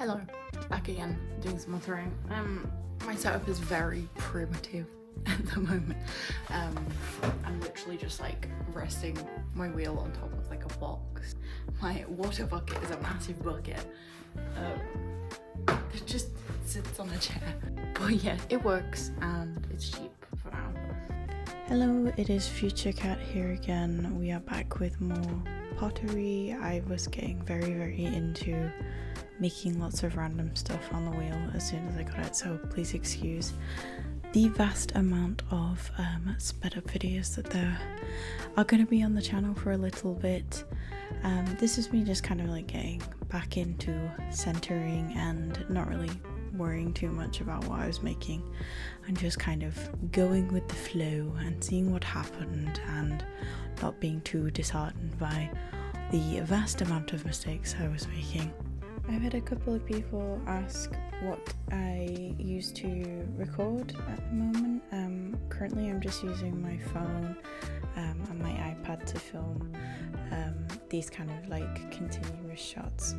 Hello, back again, doing some mothering. My setup is very primitive at the moment. I'm literally just like resting my wheel on top of like a box. My water bucket is a massive bucket. It just sits on a chair. But yeah, it works and it's cheap for now. Hello, it is Future Cat here again. We are back with more pottery. I was getting very into making lots of random stuff on the wheel as soon as I got it, so please excuse the vast amount of sped up videos that there are going to be on the channel for a little bit. This is me just kind of like getting back into centering and not really worrying too much about what I was making and just kind of going with the flow and seeing what happened and not being too disheartened by the vast amount of mistakes I was making. I've had a couple of people ask what I use to record at the moment. Currently I'm just using my phone and my iPad to film these kind of like continuous shots,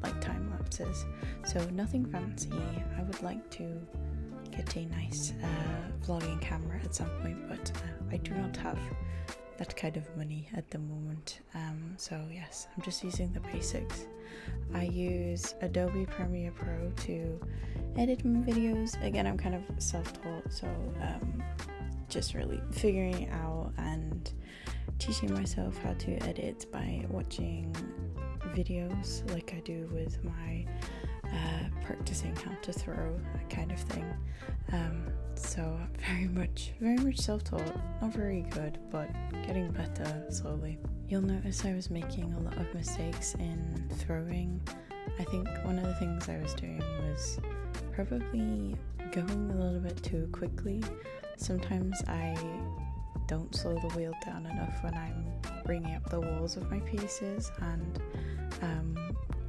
like time lapses. So nothing fancy. I would like to get a nice vlogging camera at some point, but I do not have that kind of money at the moment. So yes, I'm just using the basics. I use Adobe Premiere Pro to edit my videos. Again, I'm kind of self-taught, so just really figuring it out and teaching myself how to edit by watching videos like I do with my practicing how to throw, that kind of thing. So very much self-taught, not very good, but getting better slowly. You'll notice I was making a lot of mistakes in throwing. I think one of the things I was doing was probably going a little bit too quickly. Sometimes I don't slow the wheel down enough when I'm bringing up the walls of my pieces, and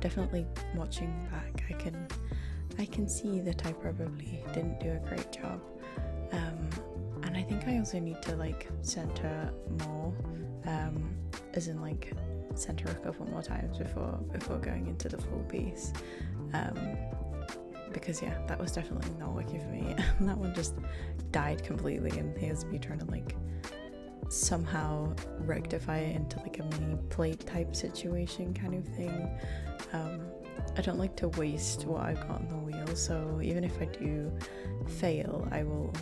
definitely watching back I can see that I probably didn't do a great job, and I think I also need to like center more, as in like center a couple more times before going into the full piece, because yeah, that was definitely not working for me. That one just died completely, and here's me trying to like somehow rectify it into like a mini plate type situation kind of thing. I don't like to waste what I've got on the wheel, so even if I do fail, I will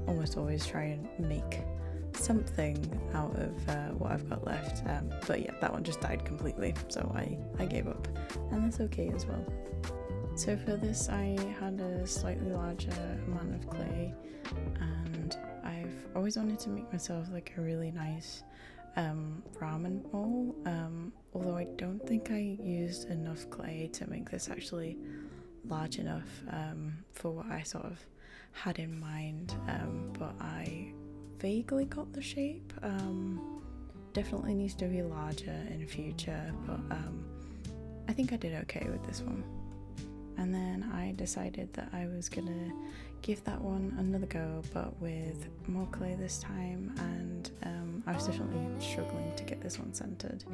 almost always try and make something out of what I've got left. But yeah, that one just died completely, so I gave up, and that's okay as well. So for this I had a slightly larger amount of clay, and I've always wanted to make myself like a really nice ramen bowl, although I don't think I used enough clay to make this actually large enough for what I sort of had in mind, but I vaguely got the shape. Definitely needs to be larger in future, but I think I did okay with this one. And then I decided that I was gonna give that one another go, but with more clay this time, and I was definitely struggling to get this one centered,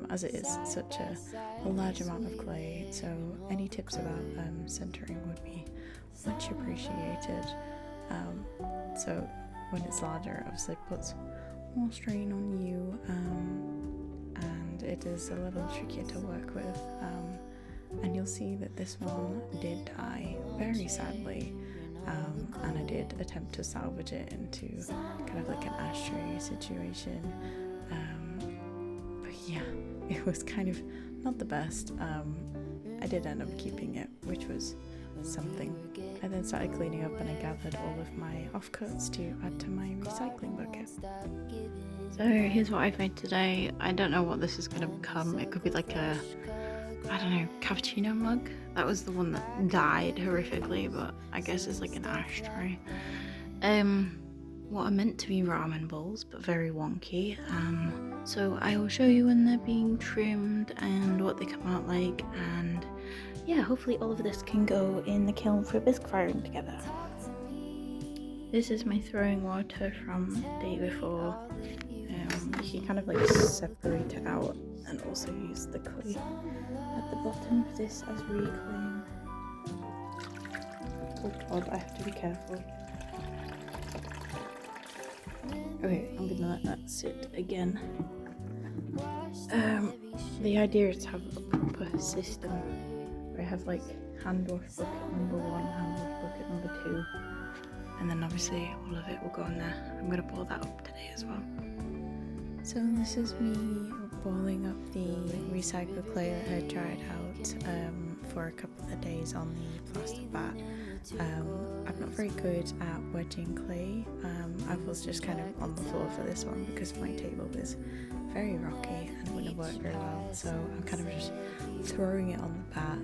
as it is such a large amount of clay, so any tips about centering would be much appreciated. So when it's larger, obviously puts more strain on you, and it is a little trickier to work with. And you'll see that this one did die very sadly, and I did attempt to salvage it into kind of like an ashtray situation, but yeah, it was kind of not the best. I did end up keeping it, which was something. I then started cleaning up and I gathered all of my offcuts to add to my recycling bucket. So here's what I've made today. I don't know what this is going to become. It could be like a, I don't know, cappuccino mug. That was the one that died horrifically, but I guess it's like an ashtray. What are meant to be ramen bowls, but very wonky. So I will show you when they're being trimmed and what they come out like, and yeah, hopefully all of this can go in the kiln for bisque firing together. This is my throwing water from the day before. You can kind of like separate it out and also use the clay at the bottom of this as reclaim. Oh god, I have to be careful. Okay, I'm gonna let that sit again. The idea is to have a proper system where I have like hand wash bucket number 1, hand wash bucket number 2, and then obviously all of it will go in there. I'm gonna boil that up today as well. So this is me boiling up the recycled clay that I dried out for a couple of days on the plastic bat. I'm not very good at wedging clay. I was just kind of on the floor for this one because my table is very rocky and wouldn't work very well, so I'm kind of just throwing it on the bat,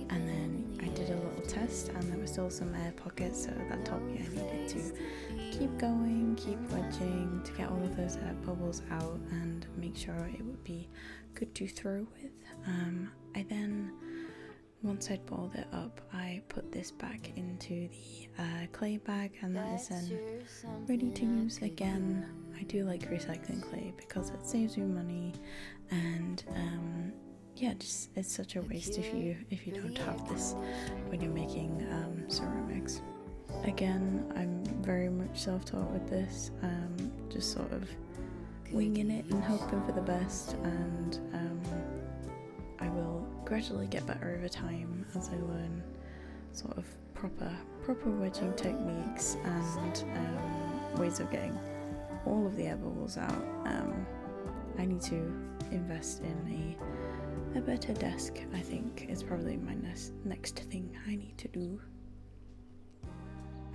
and then I did a little test and there were still some air pockets, so that told me I needed to keep going, keep wedging to get all of those air bubbles out and make sure it would be good to throw with. I then, once I'd boiled it up, I put this back into the clay bag, and that is then ready to use again. I do like recycling clay because it saves me money, and yeah, just it's such a waste if you don't have this when you're making ceramics. Again, I'm very much self-taught with this, just sort of winging it and hoping for the best, and I will gradually get better over time as I learn sort of proper wedging techniques and ways of getting all of the air bubbles out. I need to invest in a better desk, I think is probably my next thing I need to do.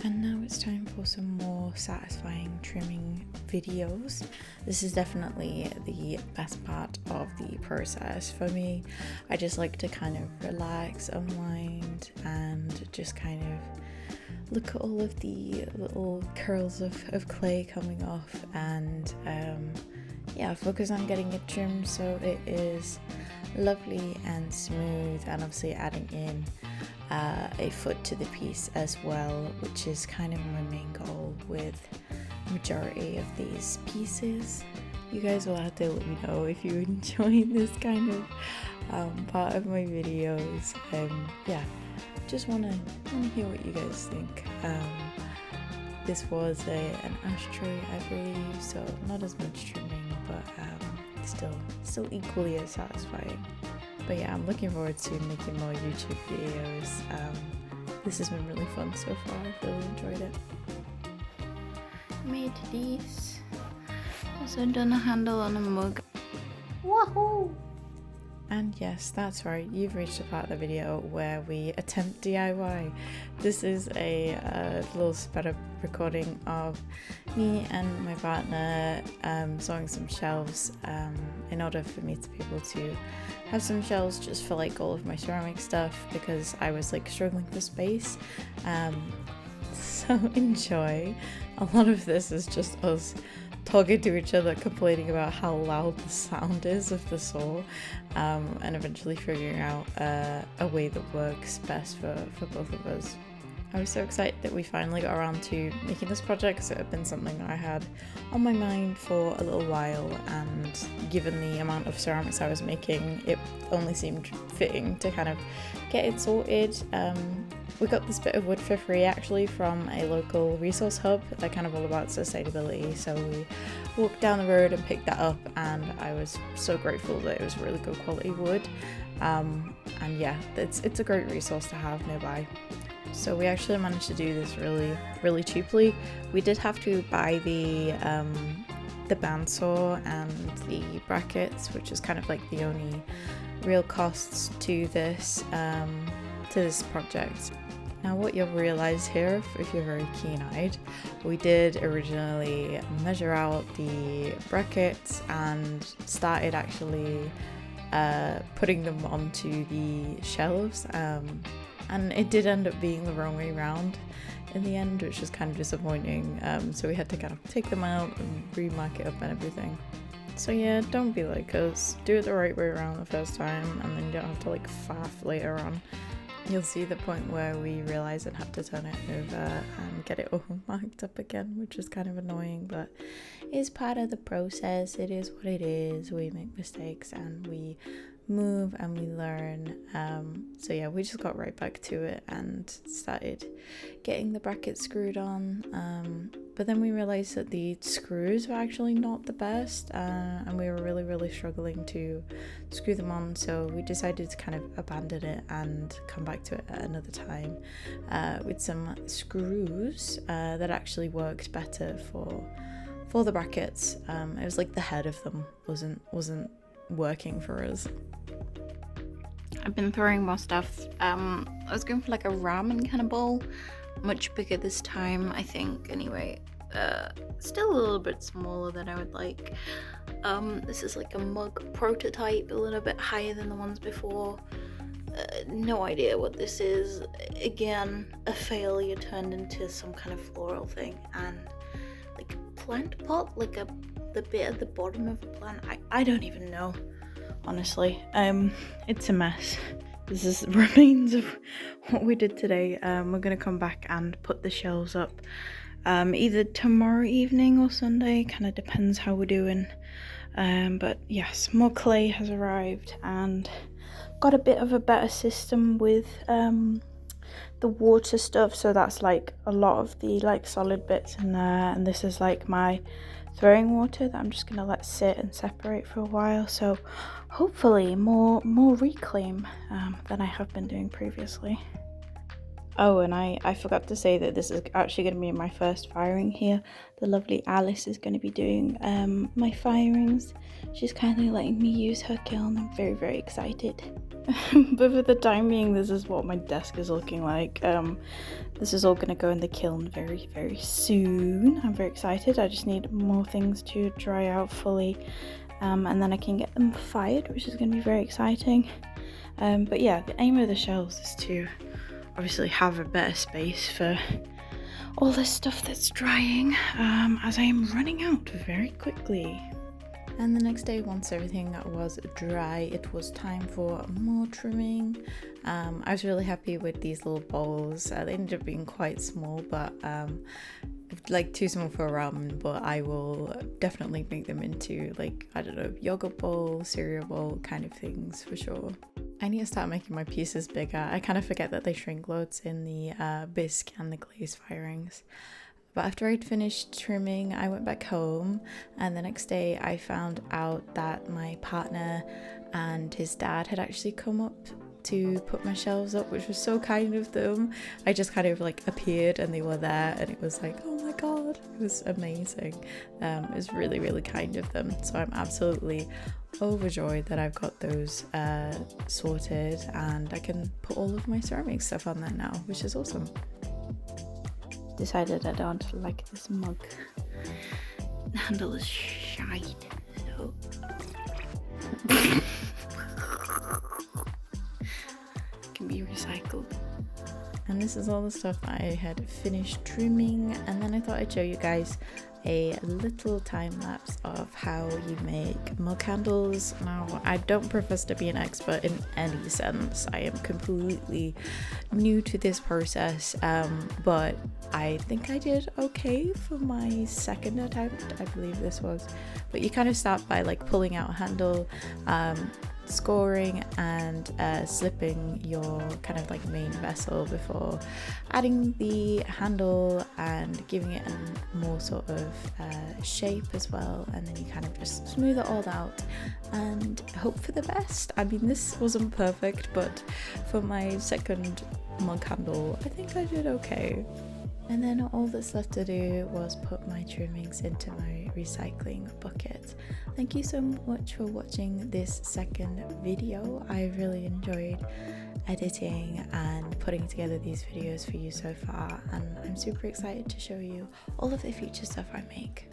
And now it's time for some more satisfying trimming videos. This is definitely the best part of the process for me. I just like to kind of relax, unwind, and just kind of look at all of the little curls of clay coming off, and yeah, focus on getting it trimmed so it is lovely and smooth, and obviously adding in a foot to the piece as well, which is kind of my main goal with majority of these pieces. You guys will have to let me know if you enjoy this kind of part of my videos. Yeah, just wanna hear what you guys think. This was an ashtray, I believe, so not as much trimming, but still equally as satisfying. But yeah, I'm looking forward to making more YouTube videos. This has been really fun so far. I've really enjoyed it. Made these. Also done a handle on a mug. Wahoo! And yes, that's right, you've reached the part of the video where we attempt DIY. This is a little sped up recording of me and my partner sewing some shelves in order for me to be able to have some shelves just for like all of my ceramic stuff, because I was like struggling for space. So enjoy. A lot of this is just us talking to each other, complaining about how loud the sound is of the saw, and eventually figuring out a way that works best for both of us. I was so excited that we finally got around to making this project, because it had been something that I had on my mind for a little while, and given the amount of ceramics I was making, it only seemed fitting to kind of get it sorted. We got this bit of wood for free actually from a local resource hub. They're kind of all about sustainability, so we walked down the road and picked that up, and I was so grateful that it was really good quality wood. And yeah, it's a great resource to have nearby. So we actually managed to do this really cheaply. We did have to buy the bandsaw and the brackets, which is kind of like the only real costs to this project. Now what you'll realise here, if you're very keen-eyed, we did originally measure out the brackets and started actually putting them onto the shelves, and it did end up being the wrong way around in the end, which was kind of disappointing, so we had to kind of take them out and remark it up and everything. So yeah, don't be like us, do it the right way around the first time and then you don't have to like faff later on. You'll see the point where we realize and have to turn it over and get it all marked up again, which is kind of annoying, but it's part of the process. It is what it is. We make mistakes and we move and we learn. So yeah, we just got right back to it and started getting the brackets screwed on. But then we realized that the screws were actually not the best, and we were really struggling to screw them on, so we decided to kind of abandon it and come back to it at another time with some screws that actually worked better for the brackets. It was like the head of them wasn't working for us. I've been throwing more stuff. I was going for like a ramen kind of bowl, much bigger this time, I think. Anyway, still a little bit smaller than I would like. This is like a mug prototype, a little bit higher than the ones before. No idea what this is. Again, a failure turned into some kind of floral thing, and like a plant pot, like the bit at the bottom of a plant. I don't even know, honestly. It's a mess. This is the remains of what we did today. We're gonna come back and put the shelves up either tomorrow evening or Sunday, kind of depends how we're doing. But yes, more clay has arrived and got a bit of a better system with the water stuff, so that's like a lot of the like solid bits in there, and this is like my throwing water that I'm just gonna let sit and separate for a while, so hopefully more reclaim than I have been doing previously. Oh, and I forgot to say that this is actually going to be my first firing here. The lovely Alice is going to be doing my firings. She's kindly letting me use her kiln. I'm very excited. But for the time being, this is what my desk is looking like. This is all going to go in the kiln very soon. I'm very excited. I just need more things to dry out fully, and then I can get them fired, which is going to be very exciting. But yeah, the aim of the shelves is to obviously have a better space for all this stuff that's drying, as I am running out very quickly. And the next day, once everything was dry, it was time for more trimming. I was really happy with these little bowls. They ended up being quite small, but like too small for a ramen, but I will definitely make them into like, I don't know, yogurt bowl, cereal bowl kind of things for sure. I need to start making my pieces bigger. I kind of forget that they shrink loads in the bisque and the glaze firings. But after I'd finished trimming, I went back home, and the next day I found out that my partner and his dad had actually come up to put my shelves up, which was so kind of them. I just kind of like appeared and they were there, and it was like, oh my god, it was amazing. It was really kind of them, so I'm absolutely overjoyed that I've got those sorted, and I can put all of my ceramic stuff on there now, which is awesome. Decided I don't like this mug. The handle is shite, so can be recycled. And this is all the stuff that I had finished trimming, and then I thought I'd show you guys a little time lapse of how you make mug handles. Now, I don't profess to be an expert in any sense. I am completely new to this process, but I think I did okay for my second attempt, I believe this was. But you kind of start by like pulling out a handle, scoring and slipping your kind of like main vessel before adding the handle and giving it a more sort of shape as well, and then you kind of just smooth it all out and hope for the best. I mean, this wasn't perfect, but for my second mug handle I think I did okay. And then all that's left to do was put my trimmings into my recycling bucket. Thank you so much for watching this second video. I really enjoyed editing and putting together these videos for you so far, and I'm super excited to show you all of the future stuff I make.